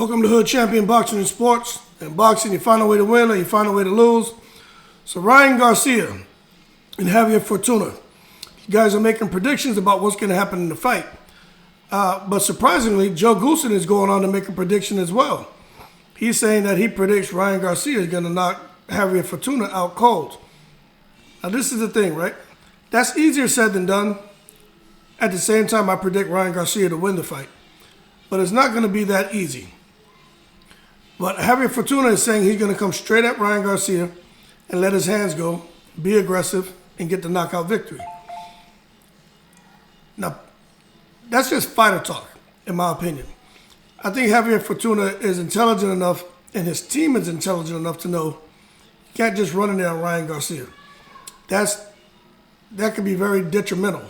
Welcome to Hood Champion Boxing and Sports. In boxing, you find a way to win or you find a way to lose. So Ryan Garcia and Javier Fortuna, you guys are making predictions about what's going to happen in the fight. But surprisingly, Joe Goossen is going on to make a prediction as well. He's saying that he predicts Ryan Garcia is going to knock Javier Fortuna out cold. Now this is the thing, right? That's easier said than done. At the same time, I predict Ryan Garcia to win the fight. But it's not going to be that easy. But Javier Fortuna is saying he's going to come straight at Ryan Garcia and let his hands go, be aggressive, and get the knockout victory. Now, that's just fighter talk, in my opinion. I think Javier Fortuna is intelligent enough, and his team is intelligent enough to know you can't just run in there on Ryan Garcia. That could be very detrimental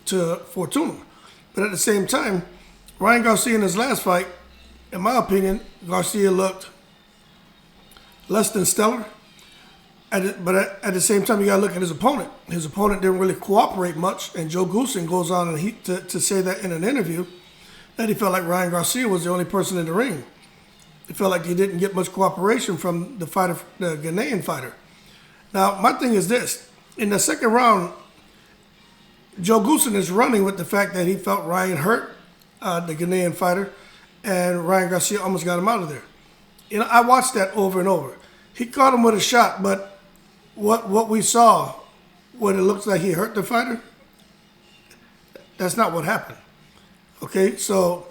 to Fortuna. But at the same time, Ryan Garcia in his last fight, in my opinion, Garcia looked less than stellar. But at the same time, you got to look at his opponent. His opponent didn't really cooperate much, and Joe Goossen goes on and to say that in an interview that he felt like Ryan Garcia was the only person in the ring. He felt like he didn't get much cooperation from the Ghanaian fighter. Now, my thing is this. In the second round, Joe Goossen is running with the fact that he felt Ryan hurt the Ghanaian fighter, and Ryan Garcia almost got him out of there. You know, I watched that over and over. He caught him with a shot, but what we saw, when it looks like he hurt the fighter, that's not what happened. Okay, so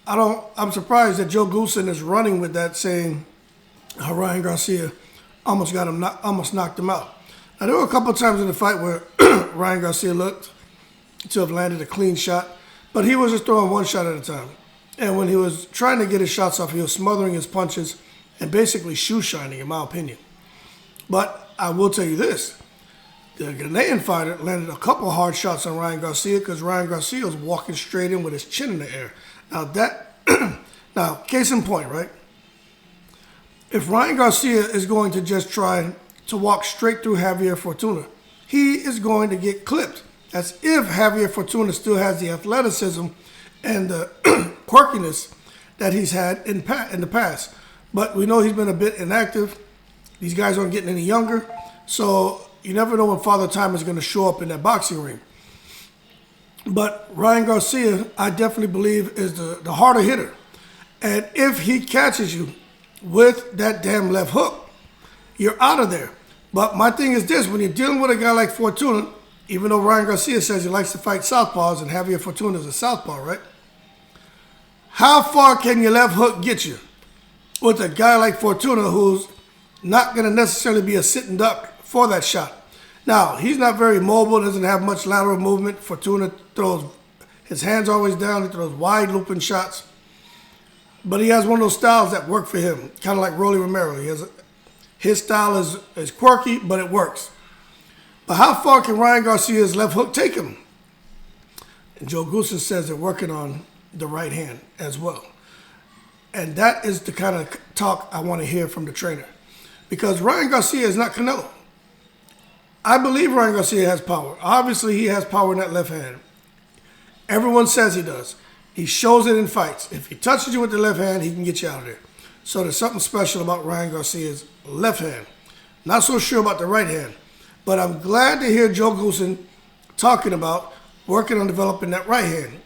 I'm surprised that Joe Goossen is running with that, saying how Ryan Garcia almost knocked him out. Now, there were a couple of times in the fight where Ryan Garcia looked to have landed a clean shot, but he was just throwing one shot at a time. And when he was trying to get his shots off, he was smothering his punches and basically shoe shining, in my opinion. But I will tell you this. The Ghanaian fighter landed a couple hard shots on Ryan Garcia because Ryan Garcia was walking straight in with his chin in the air. Now, case in point, right? If Ryan Garcia is going to just try to walk straight through Javier Fortuna, he is going to get clipped. That's if Javier Fortuna still has the athleticism and the quirkiness that he's had in the past. But we know he's been a bit inactive. These guys aren't getting any younger. So you never know when Father Time is going to show up in that boxing ring. But Ryan Garcia, I definitely believe, is the harder hitter. And if he catches you with that damn left hook, you're out of there. But my thing is this, when you're dealing with a guy like Fortuna, even though Ryan Garcia says he likes to fight southpaws and Javier Fortuna is a southpaw, right? How far can your left hook get you with a guy like Fortuna who's not going to necessarily be a sitting duck for that shot? Now, he's not very mobile, doesn't have much lateral movement. Fortuna throws, his hands always down, he throws wide looping shots. But he has one of those styles that work for him, kind of like Rolly Romero. His style is quirky, but it works. But how far can Ryan Garcia's left hook take him? And Joe Goossen says they're working on the right hand as well. And that is the kind of talk I want to hear from the trainer. Because Ryan Garcia is not Canelo. I believe Ryan Garcia has power. Obviously, he has power in that left hand. Everyone says he does. He shows it in fights. If he touches you with the left hand, he can get you out of there. So there's something special about Ryan Garcia's left hand. Not so sure about the right hand. But I'm glad to hear Joe Goossen talking about working on developing that right hand.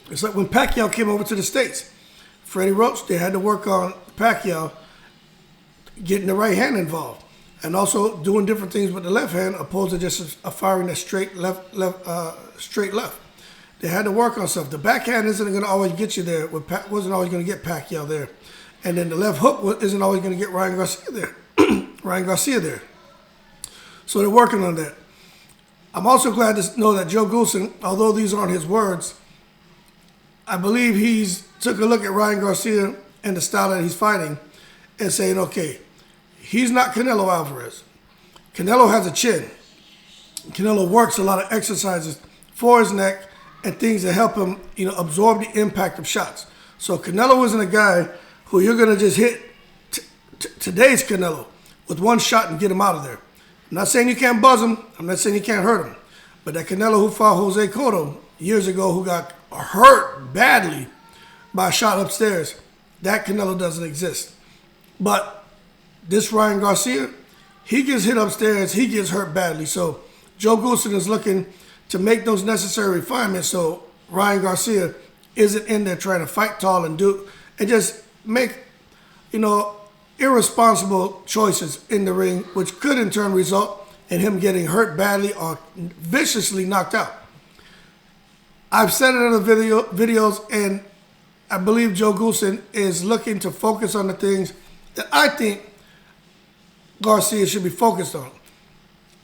It's like when Pacquiao came over to the States. Freddie Roach, they had to work on Pacquiao getting the right hand involved. And also doing different things with the left hand opposed to just firing that straight left. They had to work on stuff. The backhand isn't going to always get you there. Wasn't always going to get Pacquiao there. And then the left hook isn't always going to get Ryan Garcia there. So they're working on that. I'm also glad to know that Joe Goossen, although these aren't his words, I believe he's took a look at Ryan Garcia and the style that he's fighting and saying, okay, he's not Canelo Alvarez. Canelo has a chin. Canelo works a lot of exercises for his neck and things that help him, absorb the impact of shots. So Canelo isn't a guy who you're going to just hit today's Canelo with one shot and get him out of there. I'm not saying you can't buzz him. I'm not saying you can't hurt him. But that Canelo who fought Jose Cotto years ago, who got hurt badly by a shot upstairs, That Canelo doesn't exist. But this Ryan Garcia, he gets hit upstairs, he gets hurt badly. So Joe Goossen is looking to make those necessary refinements so Ryan Garcia isn't in there trying to fight tall and just make, irresponsible choices in the ring, which could in turn result in him getting hurt badly or viciously knocked out. I've said it in the videos, and I believe Joe Goossen is looking to focus on the things that I think Garcia should be focused on.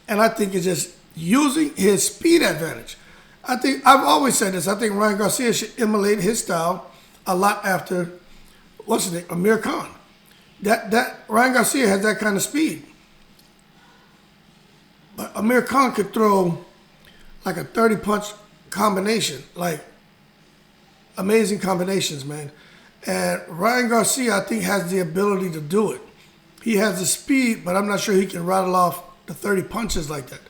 And I think it's just using his speed advantage. I've always said this. I think Ryan Garcia should emulate his style a lot after, Amir Khan. That Ryan Garcia has that kind of speed. But Amir Khan could throw like a 30-punch combination, like amazing combinations, man. And Ryan Garcia, I think, has the ability to do it. He has the speed, but I'm not sure he can rattle off the 30 punches like that.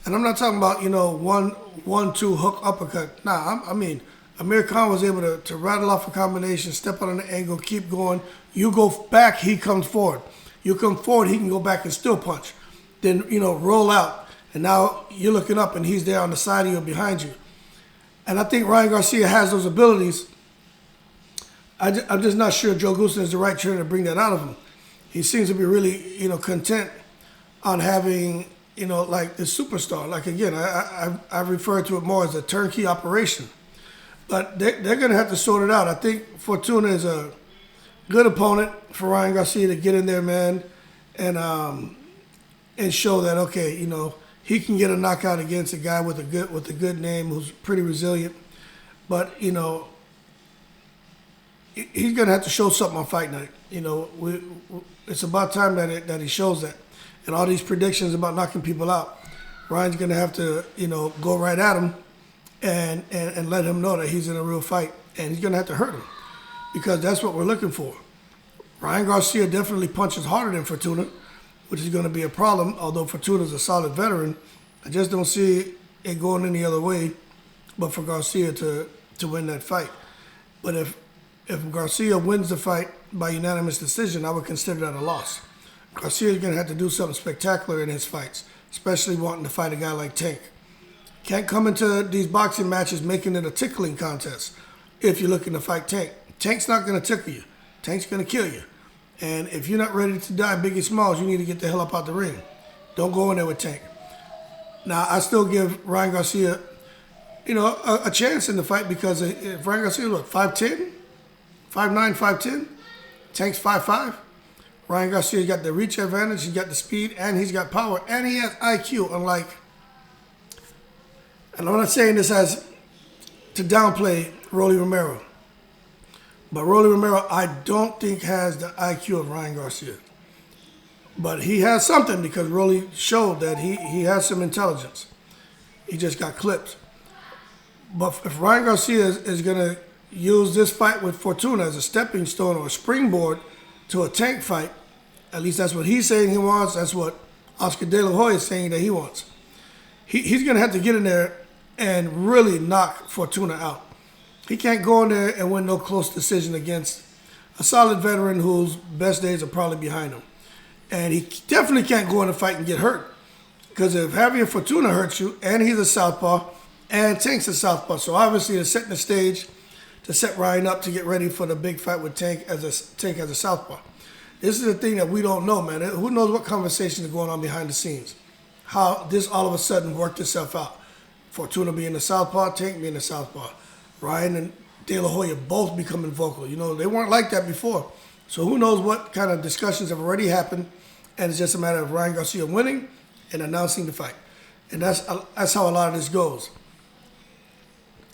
And I'm not talking about, one, two, hook, uppercut. Nah, I mean, Amir Khan was able to rattle off a combination, step out on the angle, keep going. You go back, he comes forward. You come forward, he can go back and still punch. Then, roll out. And now you're looking up and he's there on the side of you or behind you. And I think Ryan Garcia has those abilities. I'm just not sure Joe Goossen is the right trainer to bring that out of him. He seems to be really, content on having, like the superstar. Like, again, I refer to it more as a turnkey operation. But they're going to have to sort it out. I think Fortuna is a good opponent for Ryan Garcia to get in there, man, and show that, okay, he can get a knockout against a guy with a good name who's pretty resilient. But, he's going to have to show something on fight night. It's about time that he shows that. And all these predictions about knocking people out, Ryan's going to have to, go right at him and let him know that he's in a real fight. And he's going to have to hurt him because that's what we're looking for. Ryan Garcia definitely punches harder than Fortuna, which is going to be a problem, although Fortuna's a solid veteran. I just don't see it going any other way but for Garcia to win that fight. But if Garcia wins the fight by unanimous decision, I would consider that a loss. Garcia's going to have to do something spectacular in his fights, especially wanting to fight a guy like Tank. Can't come into these boxing matches making it a tickling contest if you're looking to fight Tank. Tank's not going to tickle you. Tank's going to kill you. And if you're not ready to die Biggie Smalls, you need to get the hell up out the ring. Don't go in there with Tank. Now, I still give Ryan Garcia, a chance in the fight because if Ryan Garcia, 5'10", 5'9", 5'10", Tank's 5'5". Ryan Garcia's got the reach advantage, he's got the speed, and he's got power, and he has IQ, unlike, and I'm not saying this as to downplay Rolly Romero, but Rolly Romero, I don't think has the IQ of Ryan Garcia. But he has something because Rolly showed that he has some intelligence. He just got clipped. But if Ryan Garcia is going to use this fight with Fortuna as a stepping stone or a springboard to a Tank fight, at least that's what he's saying he wants. That's what Oscar De La Hoya is saying that he wants. He's going to have to get in there and really knock Fortuna out. He can't go in there and win no close decision against a solid veteran whose best days are probably behind him. And he definitely can't go in a fight and get hurt. Because if Javier Fortuna hurts you, and he's a southpaw, and Tank's a southpaw, so obviously they're setting the stage to set Ryan up to get ready for the big fight with Tank as a southpaw. This is the thing that we don't know, man. Who knows what conversations are going on behind the scenes? How this all of a sudden worked itself out. Fortuna being a southpaw, Tank being a southpaw. Ryan and De La Hoya both becoming vocal. They weren't like that before. So who knows what kind of discussions have already happened, and it's just a matter of Ryan Garcia winning and announcing the fight. And that's how a lot of this goes.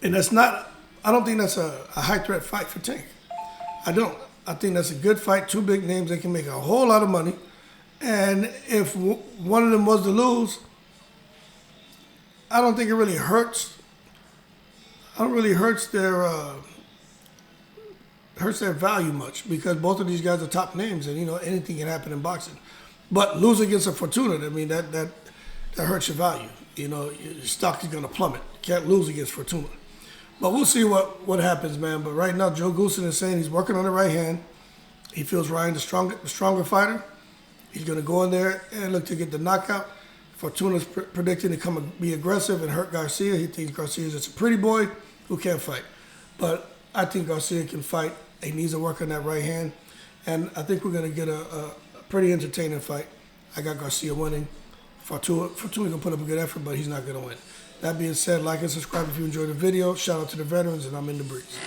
And I don't think that's a high-threat fight for Tank. I don't. I think that's a good fight, two big names. They can make a whole lot of money. And if one of them was to lose, I don't think it really hurts. I don't really hurts their value much because both of these guys are top names, and anything can happen in boxing. But lose against a Fortuna, that hurts your value. Your stock is going to plummet. You can't lose against Fortuna. But we'll see what happens, man. But right now, Joe Goossen is saying he's working on the right hand. He feels Ryan the stronger fighter. He's going to go in there and look to get the knockout. Fortuna's predicting to be aggressive and hurt Garcia. He thinks Garcia's just a pretty boy who can't fight. But I think Garcia can fight. He needs to work on that right hand. And I think we're going to get a pretty entertaining fight. I got Garcia winning. Fortuna going to put up a good effort, but he's not going to win. That being said, like and subscribe if you enjoyed the video. Shout out to the veterans, and I'm in the breeze.